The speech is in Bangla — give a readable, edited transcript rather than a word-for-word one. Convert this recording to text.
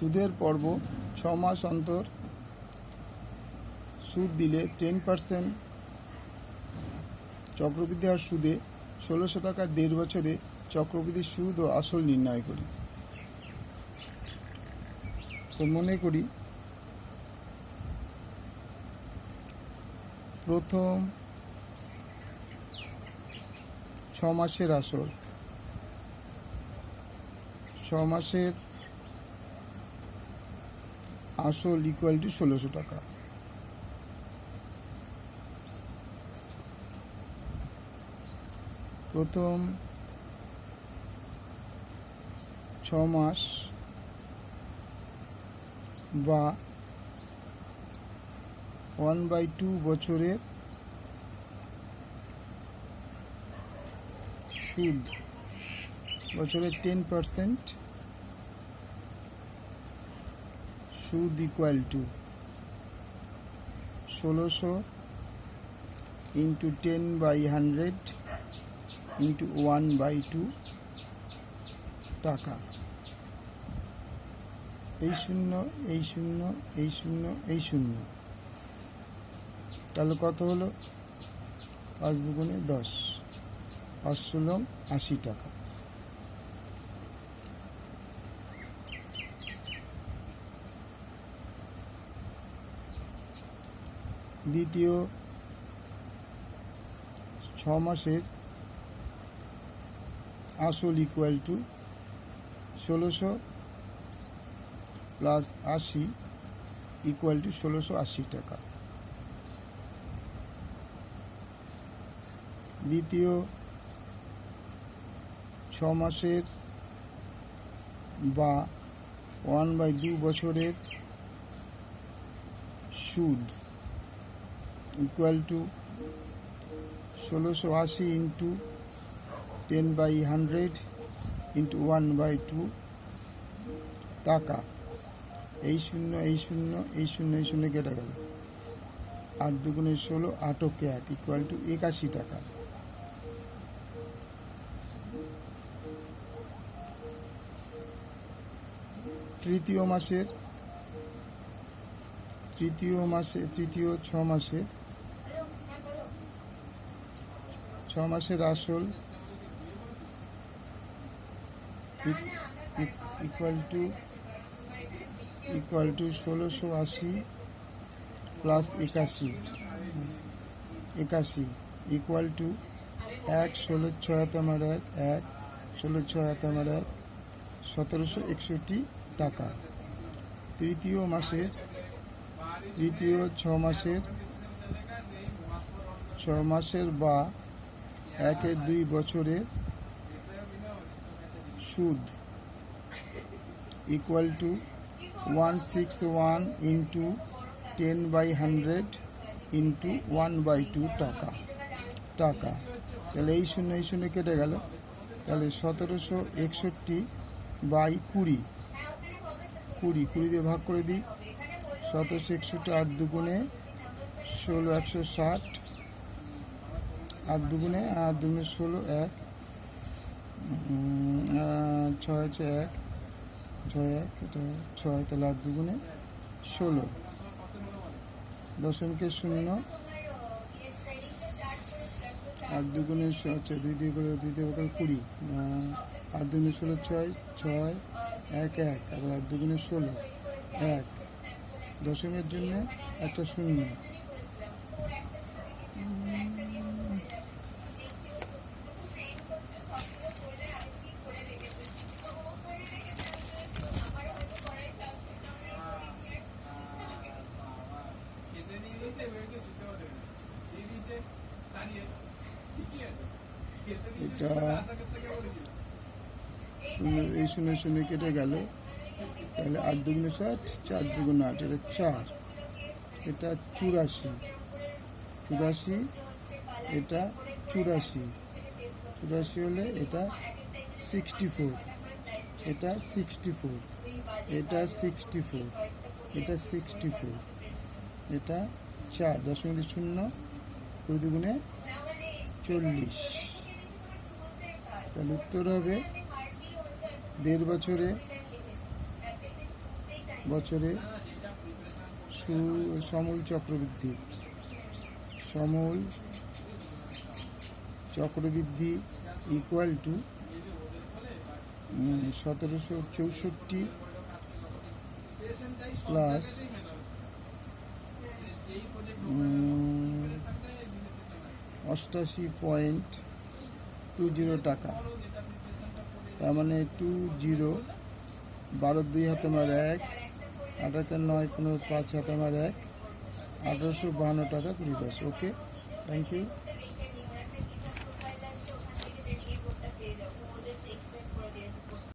সুদের পর্ব 6 মাস অন্তর সুদ দিলে 10% চক্রবৃদ্ধি হার সুদে 1600 টাকার 1.5 বছরে চক্রবৃদ্ধি সুদ ও আসল নির্ণয় করি। তো মনে করি প্রথম 6 মাসের আসল, 6 মাসের আসল ইকুয়াল টু 1600 টাকা। প্রথম 6 মাস বা 1/2 বছরের সুদ, বছরের 10% সুদ ইকুয়াল টু 1600 ইন্টু 10/100 ইন্টু 1/2 টাকা। এই শূন্য, এই শূন্য, এই শূন্য, এই শূন্য, তাহলে কত হলো? 5 দুগুণে 10, 5 80 টাকা। দ্বিতীয় 6 মাসের আসল equal to 1600 plus 80 equal to 1680 টাকা। দ্বিতীয় 6 মাসের বা 1/2 বছরের সুদ ইকুয়াল টু 1680 ইন্টু 10/100 ইন্টু 1/2 টাকা। এই শূন্য, এই শূন্য, এই শূন্য, এই শূন্য কেটে গেল। 8 দুগুণে 16, 8 কে 1 ইকুয়াল টু 81 টাকা। তৃতীয় 6 মাসের আসল equal to 1680 plus 81 equal to 1, 16 6 1, 1 16 6 1, 1761 টাকা। তৃতীয় 6 মাসের বা 1/2 বছরের সুদ ইকুয়াল টু 161 ইন্টু 10/100 ইন্টু 1/2 টাকা। তাহলে এই শূন্য, এই শূন্য কেটে গেল। তাহলে 1761/20 দিয়ে ভাগ করে দিই। 1761 8 দুগুণে 16, 160, 8 দুগুণে 16, 1 6 আছে 1 6 1 এটা 6, তাহলে 8 দুগুণে 16, দশমিকের শূন্য, 8 দুগুণে 2 দিয়ে করে 20, 8 দুগুণে 16 6 6 1 1, আবার 8 দুগুণে 16 1, দশমের জন্য একটা শূন্য। এটা শূন্য, এই শূন্য শূন্য কেটে গেল। তাহলে 8 দুগুণে 60, 4 দুগুণে 8, এটা 4, এটা 84, এটা 84 হলে এটা 64, এটা 64, এটা 64, এটা 64, এটা 4, দশমিক শূন্য, 2 দুগুণে 40। তাহলে উত্তর হবে 1.5 বছরে বছরে সমূল চক্রবৃদ্ধি ইকুয়াল টু 1764 প্লাস 88.20 টাকা। তার মানে 20, 12 2 হাতে মার 1, 8 9 15 5 হাতে মার 1, 1852 টাকা 20 পয়সা। ওকে, থ্যাংক ইউ।